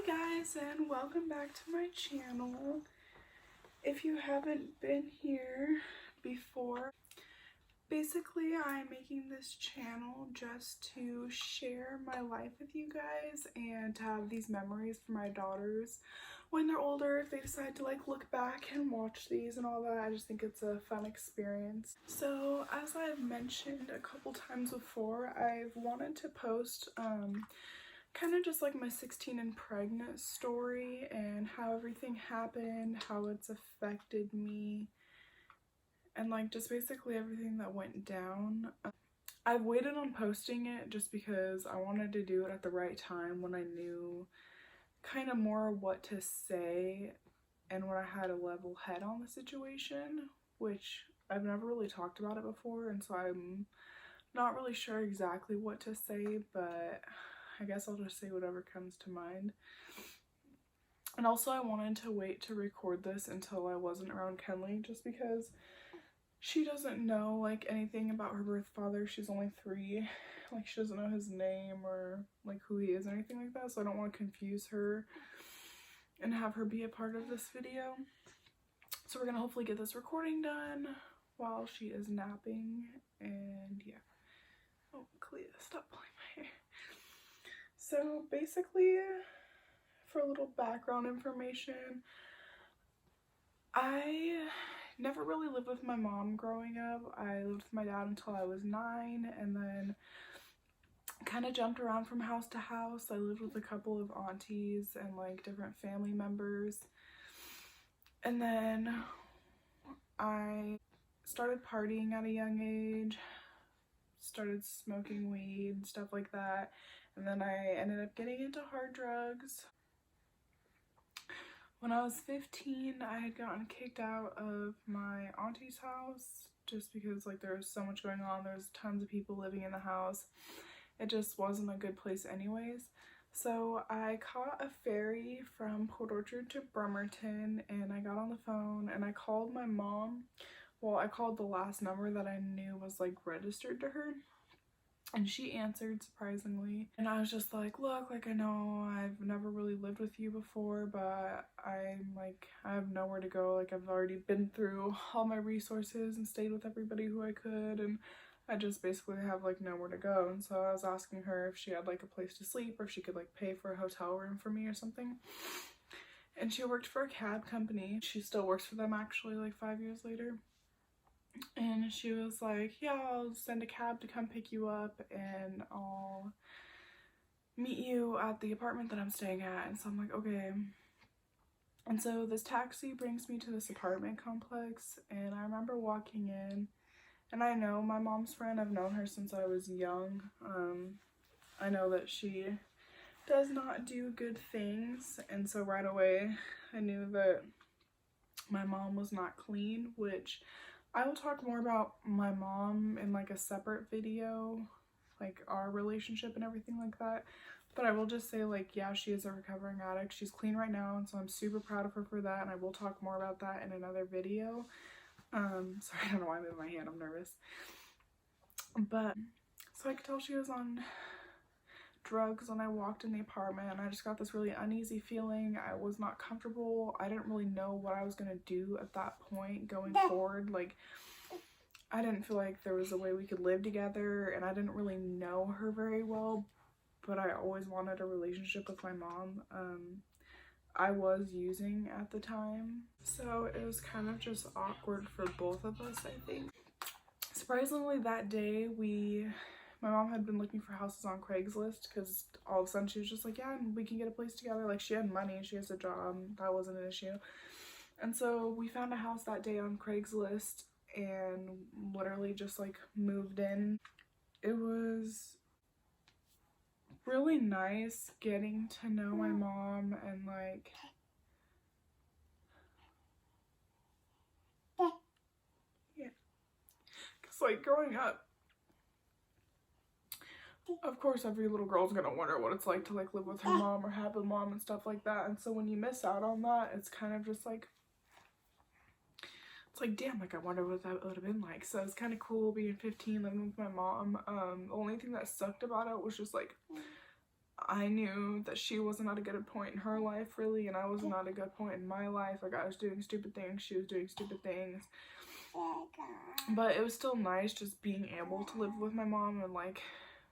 Guys, and welcome back to my channel. If you haven't been here before, basically I'm making this channel just to share my life with you guys and to have these memories for my daughters when they're older, if they decide to like look back and watch these and all that. I just think it's a fun experience. So as I've mentioned a couple times before, I've wanted to post kind of just like my 16 and pregnant story and how everything happened, how it's affected me, and like just basically everything that went down. I've waited on posting it just because I wanted to do it at the right time when I knew kind of more what to say and when I had a level head on the situation, which I've never really talked about it before, and so I'm not really sure exactly what to say, but I guess I'll just say whatever comes to mind. And also I wanted to wait to record this until I wasn't around Kenley, just because she doesn't know like anything about her birth father. She's only 3. Like, she doesn't know his name or like who he is or anything like that, so I don't want to confuse her and have her be a part of this video. So we're gonna hopefully get this recording done while she is napping, and yeah. Oh, Clea, stop pulling my hair. So basically, for a little background information, I never really lived with my mom growing up. I lived with my dad until I was 9, and then kind of jumped around from house to house. I lived with a couple of aunties and like different family members. And then I started partying at a young age, started smoking weed, stuff like that. And then I ended up getting into hard drugs. When I was 15, I had gotten kicked out of my auntie's house just because like there was so much going on. There was tons of people living in the house. It just wasn't a good place anyways. So I caught a ferry from Port Orchard to Bremerton, and I got on the phone and I called my mom. Well, I called the last number that I knew was like registered to her, and she answered, surprisingly. And I was just like, look, like, I know I've never really lived with you before, but I'm like, I have nowhere to go. Like, I've already been through all my resources and stayed with everybody who I could, and I just basically have like nowhere to go. And so I was asking her if she had like a place to sleep or if she could like pay for a hotel room for me or something. And she worked for a cab company. She still works for them actually, like 5 years later. And she was like, yeah, I'll send a cab to come pick you up and I'll meet you at the apartment that I'm staying at. And so I'm like, okay. And so this taxi brings me to this apartment complex, and I remember walking in, and I know my mom's friend. I've known her since I was young. I know that she does not do good things, and so right away I knew that my mom was not clean, which I will talk more about my mom in like a separate video, like our relationship and everything like that. But I will just say, like, yeah, she is a recovering addict. She's clean right now, and so I'm super proud of her for that, and I will talk more about that in another video. Sorry, I don't know why I moved my hand, I'm nervous. But so I could tell she was on drugs when I walked in the apartment, and I just got this really uneasy feeling. I was not comfortable. I didn't really know what I was gonna do at that point going forward. Like, I didn't feel like there was a way we could live together, and I didn't really know her very well, but I always wanted a relationship with my mom. I was using at the time, so it was kind of just awkward for both of us, I think. Surprisingly, that day my mom had been looking for houses on Craigslist because all of a sudden she was just like, yeah, we can get a place together. Like, she had money, she has a job, that wasn't an issue. And so we found a house that day on Craigslist and literally just like moved in. It was really nice getting to know my mom, and like, yeah, because like growing up, of course every little girl's gonna wonder what it's like to like live with her mom or have a mom and stuff like that. And so when you miss out on that, it's kind of just like, it's like, damn, like I wonder what that would have been like. So it's kind of cool being 15, living with my mom. The only thing that sucked about it was just like I knew that she wasn't at a good point in her life, really, and I wasn't at a good point in my life. Like, I was doing stupid things, she was doing stupid things. But it was still nice just being able to live with my mom and, like,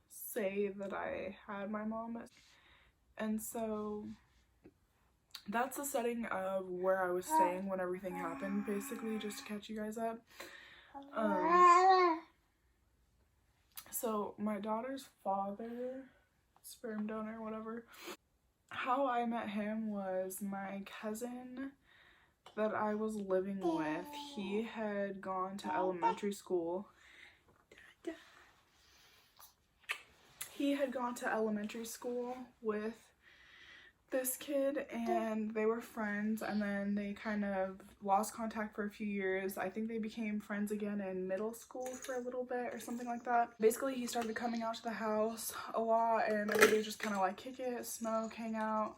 say that I had my mom. And so that's the setting of where I was staying when everything happened, basically, just to catch you guys up. So my daughter's father, sperm donor, whatever, how I met him was my cousin that I was living with. He had gone to elementary school. He had gone to elementary school with this kid, and they were friends, and then they kind of lost contact for a few years. I think they became friends again in middle school for a little bit or something like that. Basically, he started coming out to the house a lot, and everybody just kind of like kick it, smoke, hang out.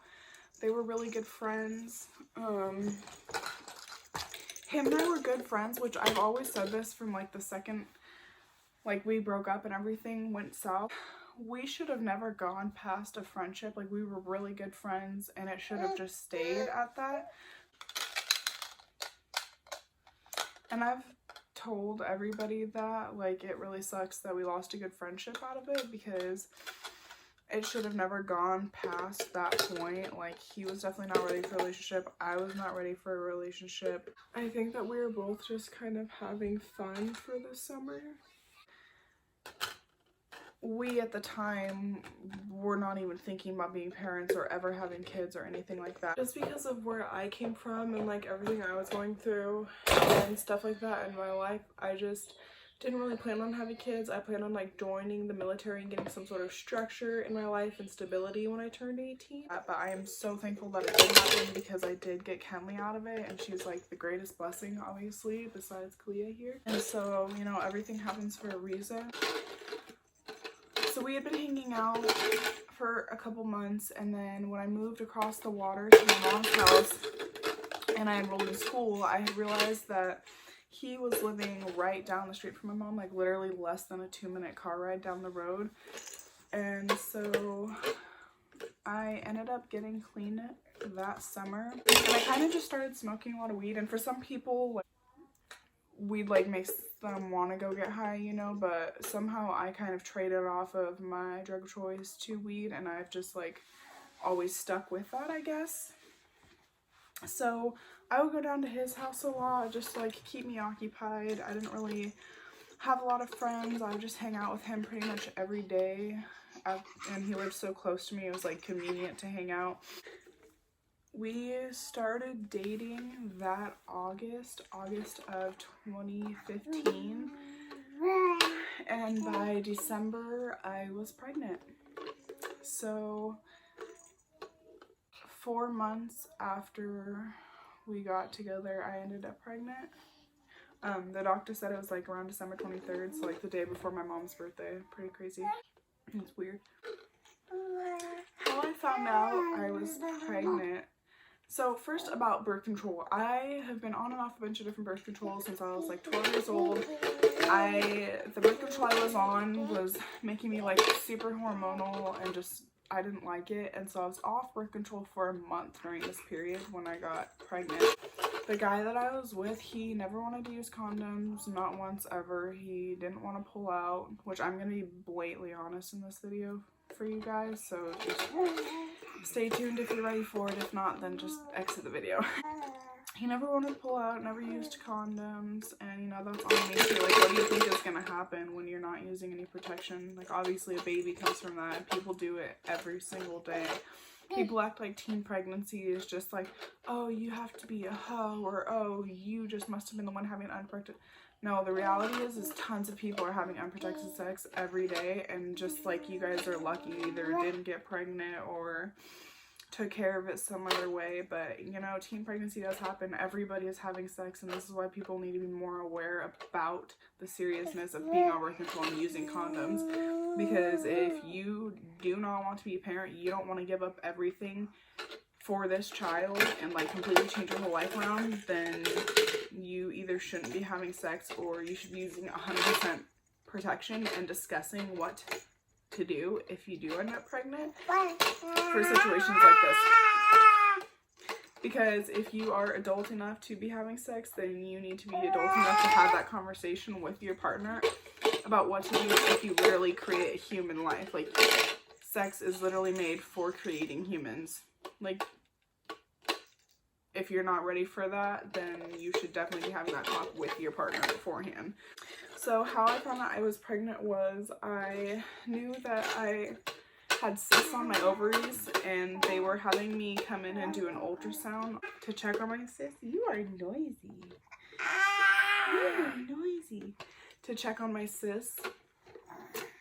They were really good friends. Him and I were good friends, which I've always said this from like the second like we broke up and everything went south. We should have never gone past a friendship. Like, we were really good friends, and it should have just stayed at that. And I've told everybody that, like, it really sucks that we lost a good friendship out of it, because it should have never gone past that point. Like, he was definitely not ready for a relationship. I was not ready for a relationship. I think that we were both just kind of having fun for the summer. We at the time were not even thinking about being parents or ever having kids or anything like that. Just because of where I came from and like everything I was going through and stuff like that in my life, I just didn't really plan on having kids. I planned on like joining the military and getting some sort of structure in my life and stability when I turned 18. But I am so thankful that it did happen, because I did get Kenley out of it, and she's like the greatest blessing, obviously, besides Kalia here. And so, you know, everything happens for a reason. So we had been hanging out for a couple months, and then when I moved across the water to my mom's house and I enrolled in school, I had realized that he was living right down the street from my mom, like literally less than a 2-minute car ride down the road. And so I ended up getting clean that summer, and I kind of just started smoking a lot of weed. And for some people, like, weed like makes them want to go get high, you know, but somehow I kind of traded off of my drug of choice to weed, and I've just like always stuck with that, I guess. So I would go down to his house a lot, just like keep me occupied. I didn't really have a lot of friends. I would just hang out with him pretty much every day, and he lived so close to me, it was like convenient to hang out. We started dating that August of 2015, and by December I was pregnant. So 4 months after we got together, I ended up pregnant. The doctor said it was like around December 23rd, so like the day before my mom's birthday. Pretty crazy. It's weird. How I found out I was pregnant. So first, about birth control. I have been on and off a bunch of different birth controls since I was like 12 years old. The birth control I was on was making me like super hormonal, and just, I didn't like it. And so I was off birth control for a month during this period when I got pregnant. The guy that I was with, he never wanted to use condoms, not once ever. He didn't want to pull out, which I'm going to be blatantly honest in this video for you guys, so just stay tuned if you're ready for it. If not, then just exit the video. He never wanted to pull out, never used condoms, and you know, that's on me too. Like, what do you think is gonna happen when you're not using any protection? Like, obviously a baby comes from that. People do it every single day. People act like teen pregnancy is just like, oh, you have to be a hoe, or oh, you just must have been the one having unprotected. No, the reality is tons of people are having unprotected sex every day, and just like you guys are lucky, either didn't get pregnant or took care of it some other way. But you know, teen pregnancy does happen. Everybody is having sex, and this is why people need to be more aware about the seriousness of being on birth control and using condoms. Because if you do not want to be a parent, you don't want to give up everything for this child and like completely change your whole life around, then you either shouldn't be having sex, or you should be using 100% protection and discussing what to do if you do end up pregnant for situations like this. Because if you are adult enough to be having sex, then you need to be adult enough to have that conversation with your partner about what to do if you literally create a human life. Like, sex is literally made for creating humans. Like, if you're not ready for that, then you should definitely be having that talk with your partner beforehand. So how I found out I was pregnant was I knew that I had cysts on my ovaries, and they were having me come in and do an ultrasound to check on my cysts. You are noisy. You are noisy. To check on my cysts.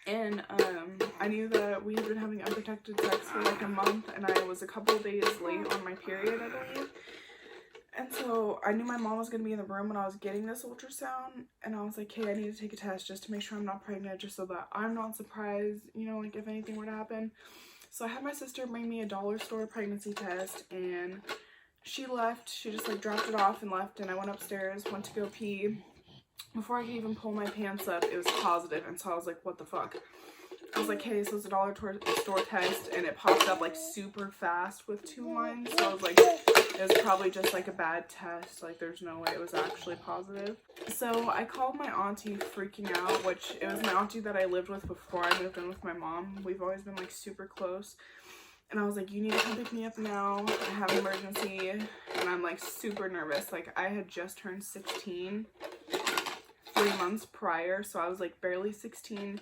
And I knew that we had been having unprotected sex for like a month, and I was a couple of days late on my period, I believe. And so I knew my mom was going to be in the room when I was getting this ultrasound, and I was like, hey, I need to take a test just to make sure I'm not pregnant, just so that I'm not surprised, you know, like if anything were to happen. So I had my sister bring me a dollar store pregnancy test, and she left. She just like dropped it off and left, and I went upstairs, went to go pee. Before I could even pull my pants up, it was positive, and so I was like, what the fuck? I was like, hey, so it's a dollar store test, and it popped up like super fast with 2 lines, so I was like, it was probably just like a bad test, like there's no way it was actually positive. So I called my auntie freaking out, which it was my auntie that I lived with before I moved in with my mom. We've always been like super close. And I was like, you need to come pick me up now, I have an emergency, and I'm like super nervous. Like, I had just turned 16 3 months prior, so I was like barely 16.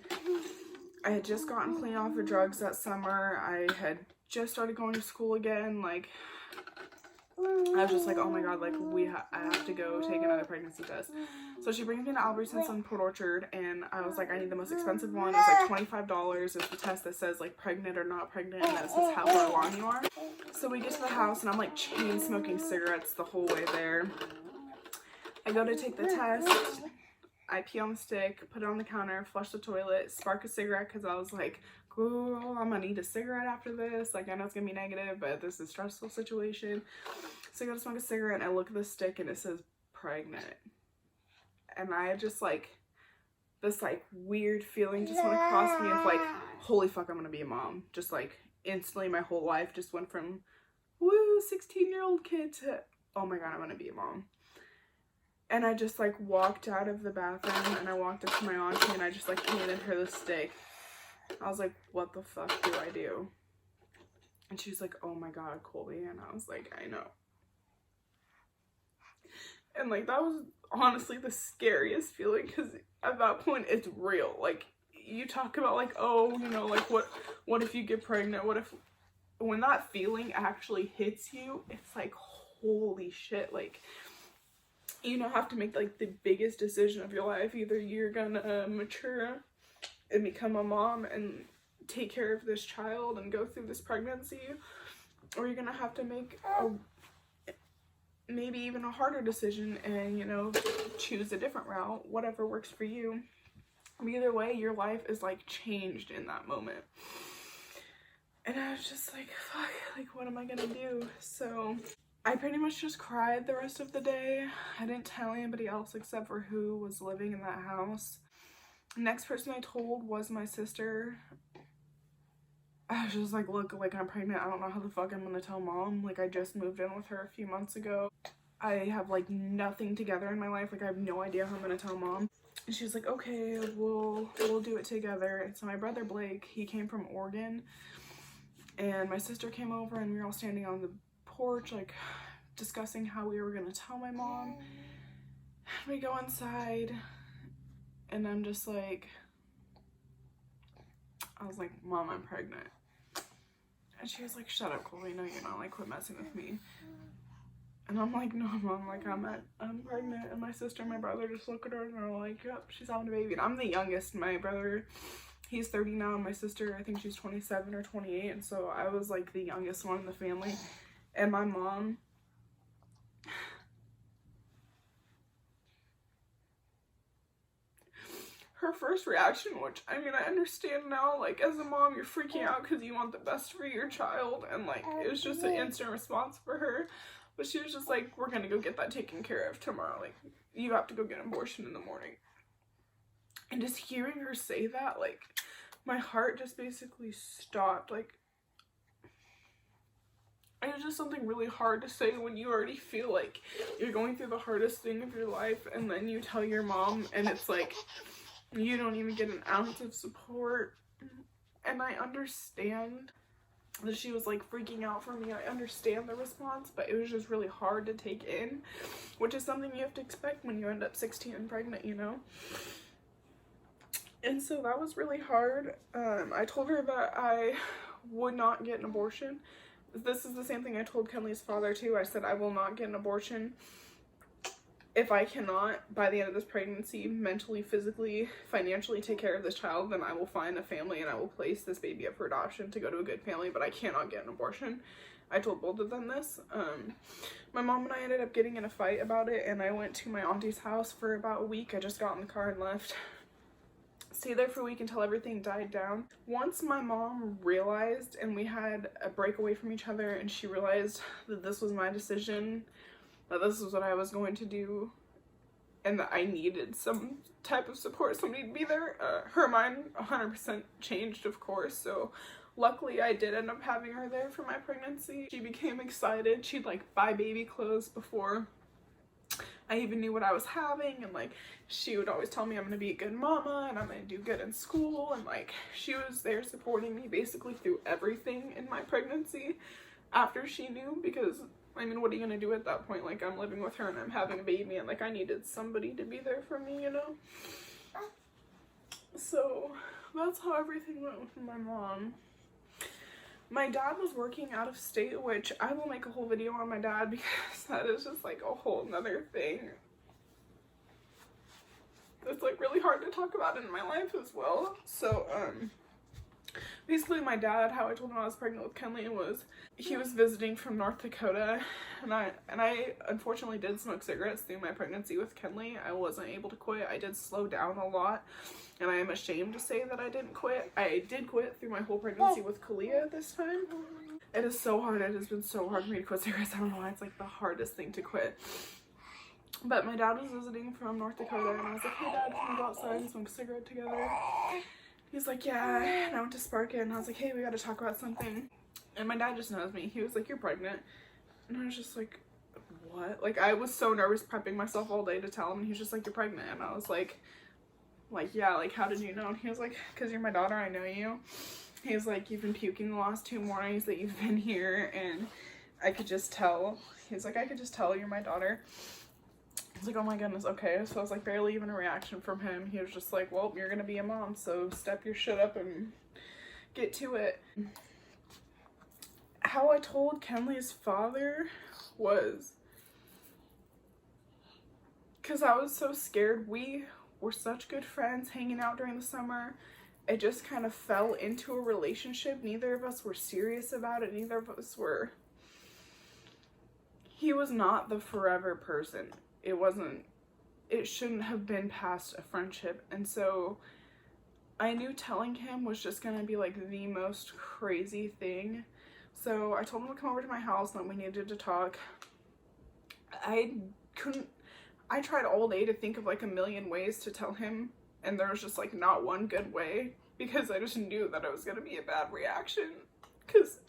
I had just gotten clean off of drugs that summer. I had just started going to school again. Like, I was just like, oh my god, like I have to go take another pregnancy test. So she brings me to Albertsons in Port Orchard, and I was like, I need the most expensive one. It's like $25. It's the test that says like pregnant or not pregnant, and that says how far along you are. So we get to the house, and I'm like chain smoking cigarettes the whole way there. I go to take the test. I pee on the stick, put it on the counter, flush the toilet, spark a cigarette because I was like, girl, I'm gonna need a cigarette after this. Like, I know it's gonna be negative, but this is a stressful situation. So I go to smoke a cigarette, and I look at the stick, and it says pregnant. And I just like, this like weird feeling just went across me of like, holy fuck, I'm gonna be a mom. Just like instantly my whole life just went from, woo, 16-year-old kid to, oh my god, I'm gonna be a mom. And I just like walked out of the bathroom, and I walked up to my auntie, and I just like handed her the stick. I was like, what the fuck do I do? And she was like, oh my god, Colby. And I was like, I know. And like, that was honestly the scariest feeling, because at that point it's real. Like, you talk about like, oh, you know, like what if you get pregnant? What if, when that feeling actually hits you, it's like, holy shit. Like, you know, have to make like the biggest decision of your life. Either you're gonna mature and become a mom and take care of this child and go through this pregnancy, or you're gonna have to make a maybe even a harder decision and, you know, choose a different route, whatever works for you. Either way, your life is like changed in that moment. And I was just like, fuck, like what am I gonna do? So I pretty much just cried the rest of the day. I didn't tell anybody else except for who was living in that house. The next person I told was my sister. I was just like, look, like I'm pregnant. I don't know how the fuck I'm gonna tell mom. Like, I just moved in with her a few months ago. I have like nothing together in my life. Like, I have no idea how I'm gonna tell mom. And she was like, okay, we'll do it together. And so my brother Blake, he came from Oregon, and my sister came over, and we were all standing on the porch, like discussing how we were gonna tell my mom. We go inside, and I'm just like, I was like, Mom, I'm pregnant. And she was like, shut up, Chloe, no you're not, like quit messing with me. And I'm like, no Mom, like I'm pregnant. And my sister and my brother just look at her, and they're like, yep, she's having a baby. And I'm the youngest. My brother, he's 30 now, and my sister, I think she's 27 or 28, and so I was like the youngest one in the family. And my mom, her first reaction, which, I mean, I understand now, like, as a mom, you're freaking out because you want the best for your child, and, like, it was just an instant response for her, but she was just like, we're gonna go get that taken care of tomorrow, like, you have to go get an abortion in the morning. And just hearing her say that, like, my heart just basically stopped. Like, it's just something really hard to say when you already feel like you're going through the hardest thing of your life, and then you tell your mom and it's like you don't even get an ounce of support. And I understand that she was like freaking out for me. I understand the response, but it was just really hard to take in, which is something you have to expect when you end up 16 and pregnant, you know? And so that was really hard. I told her that I would not get an abortion. This is the same thing I told Kenley's father too. I said I will not get an abortion if I cannot, by the end of this pregnancy, mentally, physically, financially take care of this child. Then I will find a family and I will place this baby up for adoption to go to a good family, but I cannot get an abortion. I told both of them this. My mom and I ended up getting in a fight about it, and I went to my auntie's house for about a week. I just got in the car and left. Stayed there for a week until everything died down. Once my mom realized, and we had a break away from each other, and she realized that this was my decision, that this is what I was going to do, and that I needed some type of support, somebody to be there, her mind 100% changed, of course. So luckily I did end up having her there for my pregnancy. She became excited. She'd like buy baby clothes before I even knew what I was having, and like she would always tell me I'm gonna be a good mama and I'm gonna do good in school, and like she was there supporting me basically through everything in my pregnancy after she knew, because I mean, what are you gonna do at that point? Like, I'm living with her and I'm having a baby, and like I needed somebody to be there for me, you know? So that's how everything went with my mom. My dad was working out of state, which I will make a whole video on my dad because that is just like a whole nother thing. It's like really hard to talk about in my life as well. So basically my dad, how I told him I was pregnant with Kenley was he was visiting from North Dakota, and I unfortunately did smoke cigarettes through my pregnancy with Kenley. I wasn't able to quit. I did slow down a lot, and I am ashamed to say that I didn't quit. I did quit through my whole pregnancy with Kalia this time. It is so hard. It has been so hard for me to quit cigarettes. I don't know why. It's like the hardest thing to quit. But my dad was visiting from North Dakota, and I was like, hey dad, can we go outside and smoke a cigarette together? He's like, yeah. And I went to spark it, and I was like, hey, we gotta talk about something. And my dad just knows me. He was like, you're pregnant. And I was just like, what? Like, I was so nervous prepping myself all day to tell him, and he was just like, you're pregnant. And I was like, yeah, like, how did you know? And he was like, because you're my daughter, I know you. He was like, you've been puking the last 2 mornings that you've been here, and I could just tell. He's like, I could just tell you're my daughter. I was like, oh my goodness, okay. So I was like, barely even a reaction from him. He was just like, well, you're gonna be a mom, so step your shit up and get to it. How I told Kenley's father was because I was so scared. We were such good friends hanging out during the summer. It just kind of fell into a relationship. Neither of us were serious about it. Neither of us were. He was not the forever person. It shouldn't have been past a friendship. And so I knew telling him was just gonna be like the most crazy thing. So I told him to come over to my house and that we needed to talk. I tried all day to think of like a million ways to tell him, and there was just like not one good way, because I just knew that it was gonna be a bad reaction. Because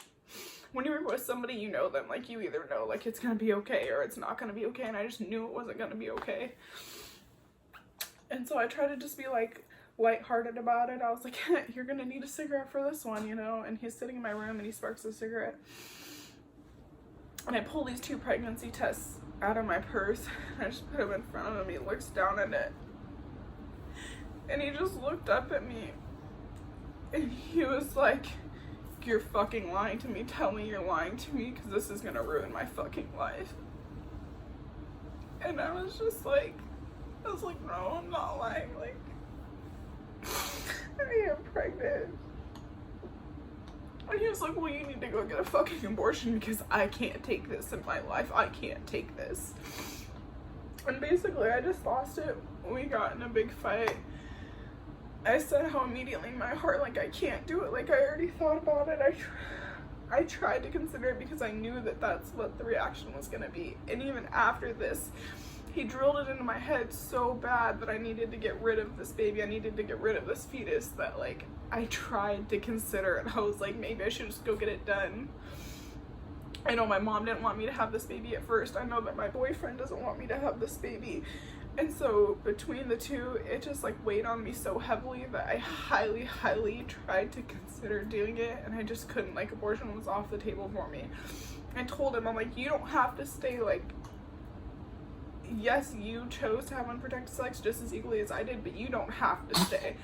when you're with somebody, you know them, like you either know like it's gonna be okay or it's not gonna be okay, and I just knew it wasn't gonna be okay. And so I tried to just be like lighthearted about it. I was like, you're gonna need a cigarette for this one, you know? And he's sitting in my room and he sparks a cigarette. And I pull these 2 pregnancy tests out of my purse. I just put them in front of him. He looks down at it. And he just looked up at me. And he was like, you're fucking lying to me. Tell me you're lying to me, because this is gonna ruin my fucking life. And I was like, no, I'm not lying. Like, I am pregnant. And he was like, well, you need to go get a fucking abortion because I can't take this in my life. I can't take this. And basically, I just lost it. We got in a big fight. I said how immediately in my heart, like, I can't do it. Like, I already thought about it. I tried to consider it because I knew that that's what the reaction was going to be. And even after this, he drilled it into my head so bad that I needed to get rid of this baby. I needed to get rid of this fetus, that like I tried to consider it. I was like, maybe I should just go get it done. I know my mom didn't want me to have this baby at first. I know that my boyfriend doesn't want me to have this baby. And so between the two, it just like weighed on me so heavily that I highly tried to consider doing it, and I just couldn't. Like, abortion was off the table for me. I told him, I'm like, you don't have to stay. Like, yes, you chose to have unprotected sex just as equally as I did, but you don't have to stay.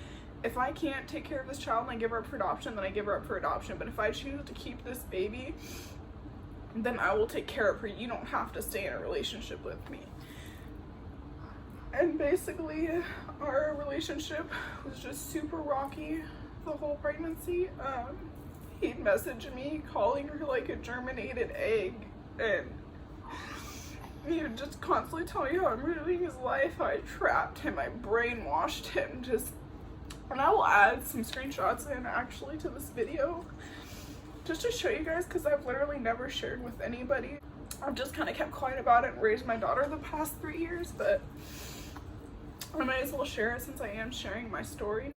If I can't take care of this child and I give her up for adoption, then I give her up for adoption. But if I choose to keep this baby, then I will take care of her. You don't have to stay in a relationship with me. And basically, our relationship was just super rocky the whole pregnancy. He'd message me calling her like a germinated egg, and he would just constantly tell me how I'm ruining his life, how I trapped him, I brainwashed him, and I will add some screenshots in actually to this video just to show you guys, because I've literally never shared with anybody. I've just kind of kept quiet about it and raised my daughter the past 3 years, but I might as well share it since I am sharing my story.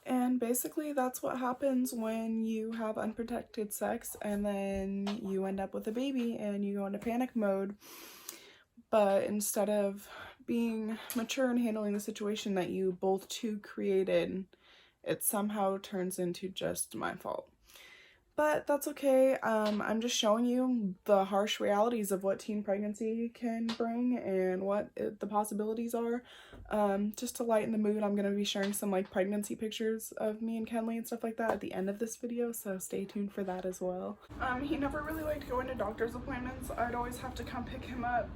And basically that's what happens when you have unprotected sex and then you end up with a baby and you go into panic mode. But instead of being mature and handling the situation that you both two created, it somehow turns into just my fault. But that's okay. I'm just showing you the harsh realities of what teen pregnancy can bring and what the possibilities are. Just to lighten the mood, I'm going to be sharing some like pregnancy pictures of me and Kenley and stuff like that at the end of this video, so stay tuned for that as well. He never really liked going to doctor's appointments. I'd always have to come pick him up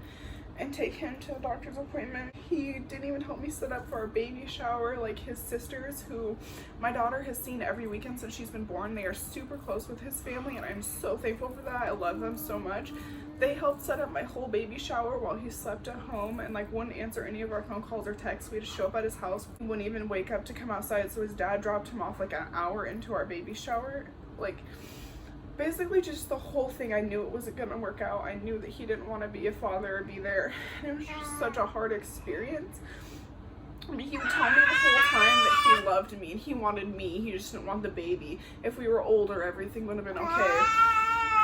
and take him to a doctor's appointment. He didn't even help me set up for a baby shower. Like his sisters, who my daughter has seen every weekend since she's been born, they are super close with his family and I'm so thankful for that. I love them so much. They helped set up my whole baby shower while he slept at home and like wouldn't answer any of our phone calls or texts. We had to show up at his house. He wouldn't even wake up to come outside, so his dad dropped him off like an hour into our baby shower. Like basically just the whole thing, I knew it wasn't gonna work out. I knew that he didn't want to be a father or be there. And it was just such a hard experience. I mean, he would tell me the whole time that he loved me and he wanted me. He just didn't want the baby. If we were older, everything would have been okay.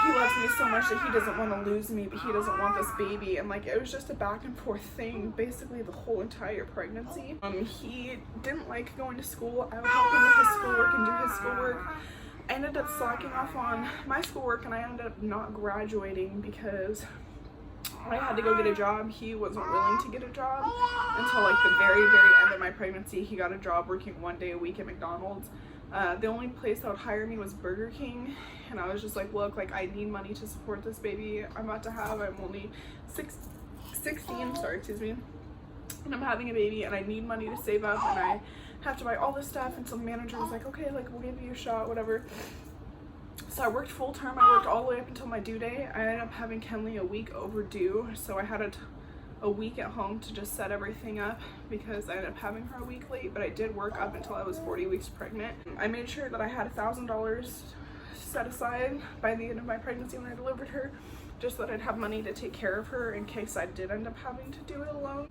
He loves me so much that he doesn't want to lose me, but he doesn't want this baby. And like, it was just a back and forth thing basically the whole entire pregnancy. He didn't like going to school. I would help him with his schoolwork and do his schoolwork. I ended up slacking off on my schoolwork and I ended up not graduating because I had to go get a job. He wasn't willing to get a job until like the very end of my pregnancy. He got a job working 1 day a week at McDonald's. The only place that would hire me was Burger King, and I was just like, look, like I need money to support this baby I'm about to have. I'm only 16, sorry, excuse me, and I'm having a baby and I need money to save up and I have to buy all this stuff. And so the manager was like, okay, like we'll give you a shot, whatever. So I worked full term. I worked all the way up until my due date. I ended up having Kenley a week overdue, so I had a week at home to just set everything up because I ended up having her a week late, but I did work up until I was 40 weeks pregnant. I made sure that I had $1,000 set aside by the end of my pregnancy when I delivered her, just so that I'd have money to take care of her in case I did end up having to do it alone.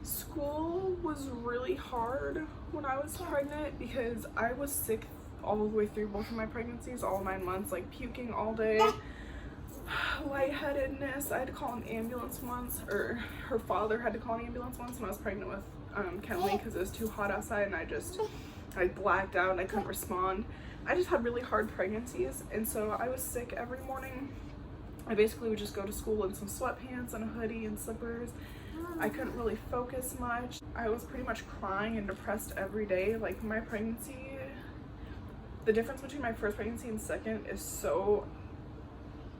School was really hard when I was pregnant because I was sick all the way through both of my pregnancies, all 9 months, like puking all day, lightheadedness. I had to call an ambulance once, or her father had to call an ambulance once when I was pregnant with Kenley because it was too hot outside and I blacked out and I couldn't respond. I just had really hard pregnancies, and so I was sick every morning. I basically would just go to school in some sweatpants and a hoodie and slippers. I couldn't really focus much. I was pretty much crying and depressed every day. Like my pregnancy, the difference between my first pregnancy and second is so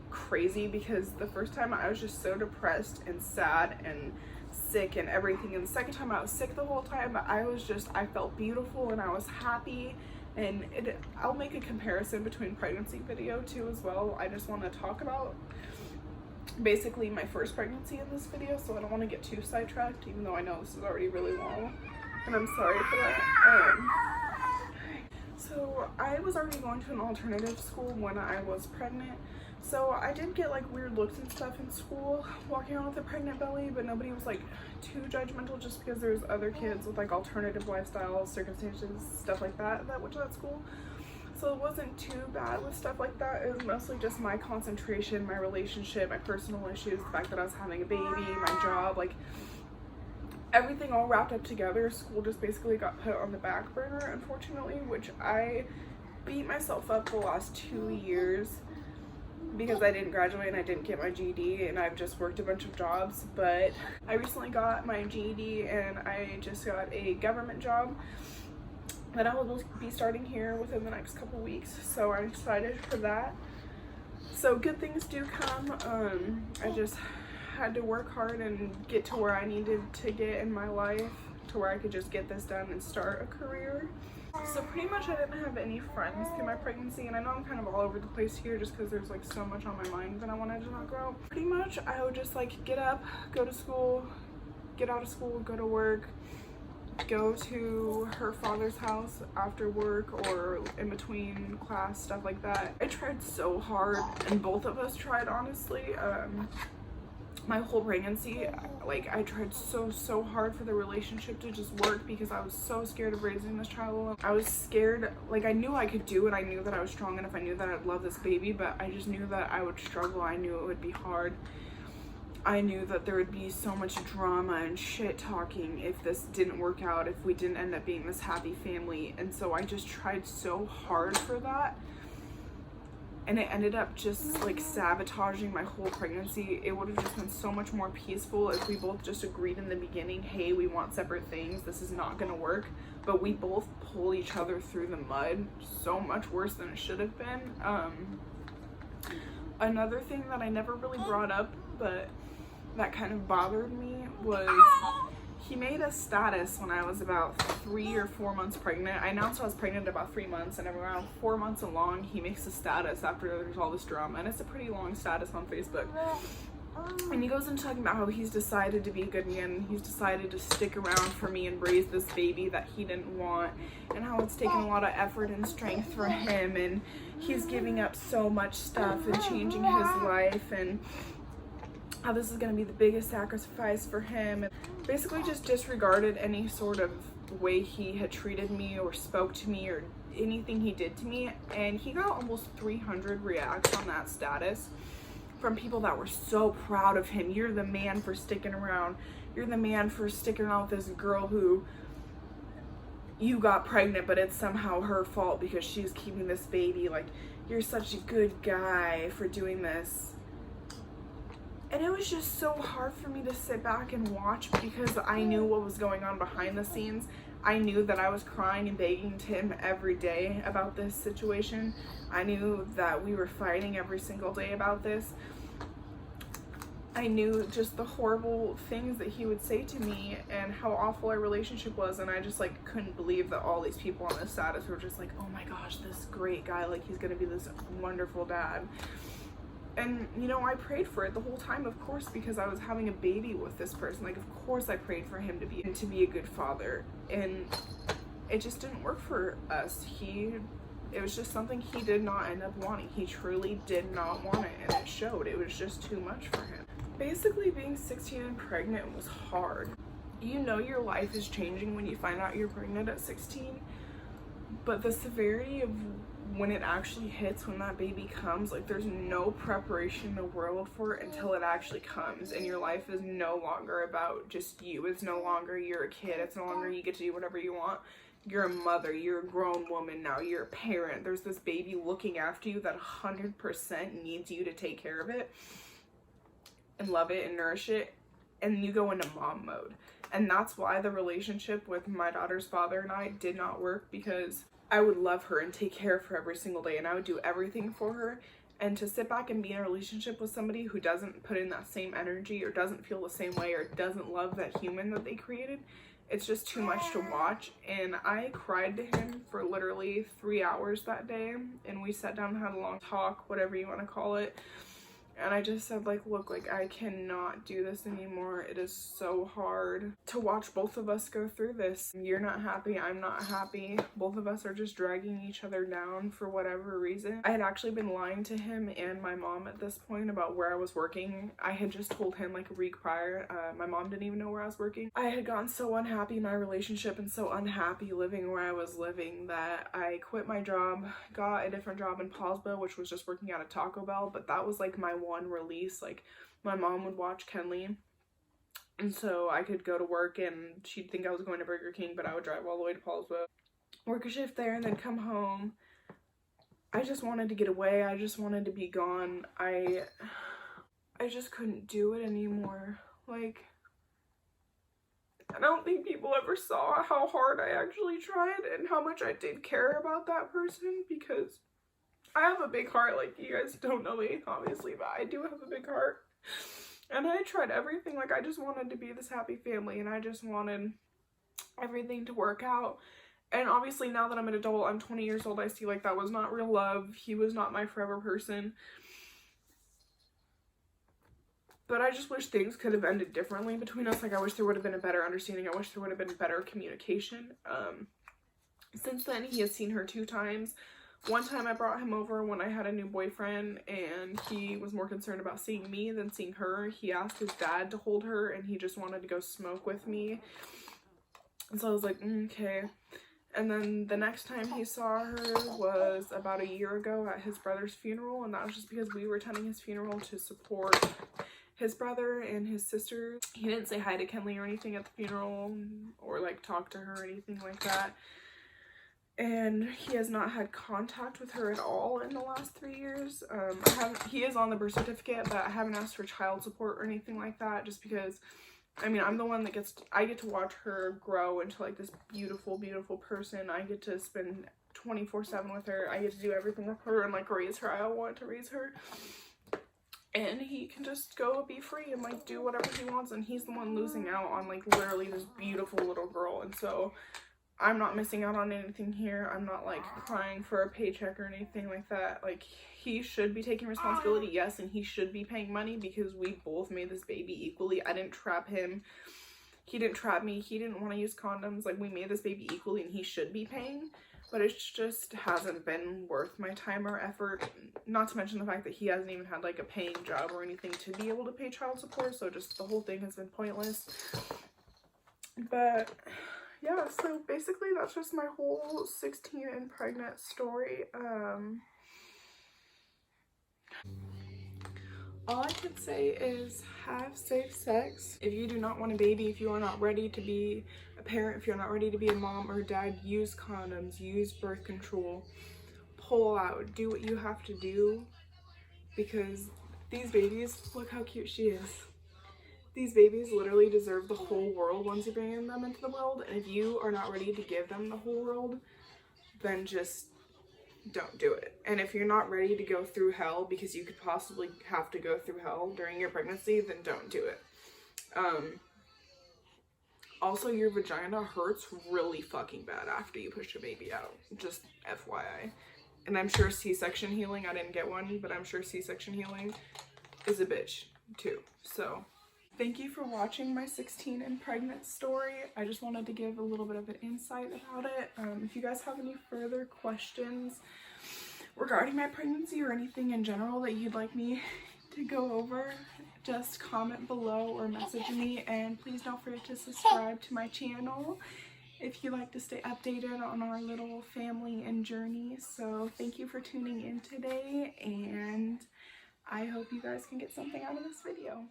crazy because the first time I was just so depressed and sad and sick and everything, and the second time I was sick the whole time, but I felt beautiful and I was happy. And I'll make a comparison between pregnancy video too as well. I just want to talk about basically my first pregnancy in this video, so I don't want to get too sidetracked, even though I know this is already really long and I'm sorry for that. So I was already going to an alternative school when I was pregnant, so I did get like weird looks and stuff in school walking around with a pregnant belly, but nobody was like too judgmental just because there's other kids with like alternative lifestyles, circumstances, stuff like that went to that school. So it wasn't too bad with stuff like that. It was mostly just my concentration, my relationship, my personal issues, the fact that I was having a baby, my job, like everything all wrapped up together. School just basically got put on the back burner, unfortunately, which I beat myself up the last 2 years because I didn't graduate and I didn't get my GED, and I've just worked a bunch of jobs. But I recently got my GED and I just got a government job that I will be starting here within the next couple weeks, so I'm excited for that. So good things do come. I just had to work hard and get to where I needed to get in my life to where I could just get this done and start a career. So pretty much I didn't have any friends through my pregnancy, and I know I'm kind of all over the place here just because there's like so much on my mind that I wanted to talk about. Pretty much I would just like get up, go to school, get out of school, go to work, go to her father's house after work or in between class, stuff like that. I tried so hard, and both of us tried, honestly. my whole pregnancy, like, I tried so hard for the relationship to just work because I was so scared of raising this child alone. I was scared, like, I knew I could do it. I knew that I was strong enough. I knew that I'd love this baby, but I just knew that I would struggle. I knew it would be hard. I knew that there would be so much drama and shit talking if this didn't work out, if we didn't end up being this happy family. And so I just tried so hard for that. And it ended up just like sabotaging my whole pregnancy. It would have just been so much more peaceful if we both just agreed in the beginning, hey, we want separate things. This is not gonna work. But we both pull each other through the mud so much worse than it should have been. Another thing that I never really brought up, but that kind of bothered me, was he made a status when I was about 3 or 4 months pregnant. I announced I was pregnant at about 3 months, and around 4 months along, he makes a status after there's all this drama, and it's a pretty long status on Facebook. And he goes into talking about how he's decided to be a good man, he's decided to stick around for me and raise this baby that he didn't want, and how it's taken a lot of effort and strength for him, and he's giving up so much stuff and changing his life, and how this is going to be the biggest sacrifice for him. And basically just disregarded any sort of way he had treated me or spoke to me or anything he did to me. And he got almost 300 reacts on that status from people that were so proud of him. You're the man for sticking around. You're the man for sticking around with this girl who you got pregnant, but it's somehow her fault because she's keeping this baby. Like, you're such a good guy for doing this. And it was just so hard for me to sit back and watch because I knew what was going on behind the scenes. I knew that I was crying and begging to him every day about this situation. I knew that we were fighting every single day about this. I knew just the horrible things that he would say to me and how awful our relationship was, and I just like couldn't believe that all these people on this status were just like, oh my gosh, this great guy, like he's gonna be this wonderful dad. And, you know, I prayed for it the whole time, of course, because I was having a baby with this person. Like, of course I prayed for him to be a good father. And it just didn't work for us. It was just something he did not end up wanting. He truly did not want it, and it showed. It was just too much for him. Basically, being 16 and pregnant was hard. You know your life is changing when you find out you're pregnant at 16, but the severity of when it actually hits, when that baby comes, like there's no preparation in the world for it until it actually comes, and your life is no longer about just you. It's no longer you're a kid. It's no longer you get to do whatever you want. You're a mother. You're a grown woman now. You're a parent. There's this baby looking after you that 100% needs you to take care of it and love it and nourish it, and you go into mom mode. And that's why the relationship with my daughter's father and I did not work, because I would love her and take care of her every single day, and I would do everything for her. And to sit back and be in a relationship with somebody who doesn't put in that same energy or doesn't feel the same way or doesn't love that human that they created, it's just too much to watch. And I cried to him for literally 3 hours that day, and we sat down and had a long talk, whatever you want to call it. And I just said, like, look, like, I cannot do this anymore. It is so hard to watch both of us go through this. You're not happy, I'm not happy. Both of us are just dragging each other down for whatever reason. I had actually been lying to him and my mom at this point about where I was working. I had just told him like a week prior. My mom didn't even know where I was working. I had gotten so unhappy in my relationship and so unhappy living where I was living that I quit my job, got a different job in Paulsville, which was just working at a Taco Bell, but that was like my one release. Like, my mom would watch Kenley, and so I could go to work and she'd think I was going to Burger King, but I would drive all the way to Paulsville, work a shift there, and then come home. I just wanted to get away. I just wanted to be gone. I just couldn't do it anymore. Like, I don't think people ever saw how hard I actually tried and how much I did care about that person, because I have a big heart. Like, you guys don't know me, obviously, but I do have a big heart. And I tried everything. Like, I just wanted to be this happy family, and I just wanted everything to work out. And obviously, now that I'm an adult, I'm 20 years old, I see, like, that was not real love. He was not my forever person. But I just wish things could have ended differently between us. Like, I wish there would have been a better understanding. I wish there would have been better communication. Since then, he has seen her 2 times. One time I brought him over when I had a new boyfriend, and he was more concerned about seeing me than seeing her. He asked his dad to hold her, and he just wanted to go smoke with me. And so I was like, okay. And then the next time he saw her was about a year ago at his brother's funeral, and that was just because we were attending his funeral to support his brother and his sister. He didn't say hi to Kenley or anything at the funeral, or like talk to her or anything like that. And he has not had contact with her at all in the last 3 years. He is on the birth certificate, but I haven't asked for child support or anything like that, just because, I mean, I'm the one that I get to watch her grow into like this beautiful, beautiful person. I get to spend 24/7 with her. I get to do everything with her and like raise her. I want to raise her. And he can just go be free and like do whatever he wants, and he's the one losing out on like literally this beautiful little girl. And so I'm not missing out on anything here. I'm not like crying for a paycheck or anything like that. Like, he should be taking responsibility, yes, and he should be paying money because we both made this baby equally. I didn't trap him. He didn't trap me. He didn't want to use condoms. Like, we made this baby equally, and he should be paying. But it just hasn't been worth my time or effort. Not to mention the fact that he hasn't even had like a paying job or anything to be able to pay child support. So just the whole thing has been pointless. But yeah, so basically that's just my whole 16 and pregnant story. All I can say is have safe sex. If you do not want a baby, if you are not ready to be a parent, if you're not ready to be a mom or dad, use condoms, use birth control, pull out, do what you have to do, because these babies, look how cute she is. These babies literally deserve the whole world once you bring them into the world, and if you are not ready to give them the whole world, then just don't do it. And if you're not ready to go through hell, because you could possibly have to go through hell during your pregnancy, then don't do it. Also, your vagina hurts really fucking bad after you push a baby out. Just FYI. And I'm sure C-section healing, I didn't get one, but I'm sure C-section healing is a bitch too. So thank you for watching my 16 and pregnant story. I just wanted to give a little bit of an insight about it. If you guys have any further questions regarding my pregnancy or anything in general that you'd like me to go over, just comment below or message me. And please don't forget to subscribe to my channel if you like to stay updated on our little family and journey. So thank you for tuning in today, and I hope you guys can get something out of this video.